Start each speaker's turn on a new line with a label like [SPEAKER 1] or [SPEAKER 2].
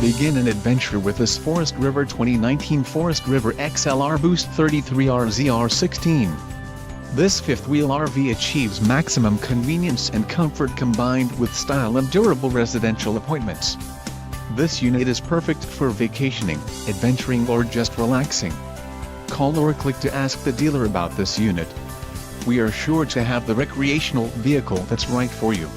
[SPEAKER 1] Begin an adventure with this Forest River 2019 Forest River XLR Boost 33RZR16. This fifth-wheel RV achieves maximum convenience and comfort combined with style and durable residential appointments. This unit is perfect for vacationing, adventuring or just relaxing. Call or click to ask the dealer about this unit. We are sure to have the recreational vehicle that's right for you.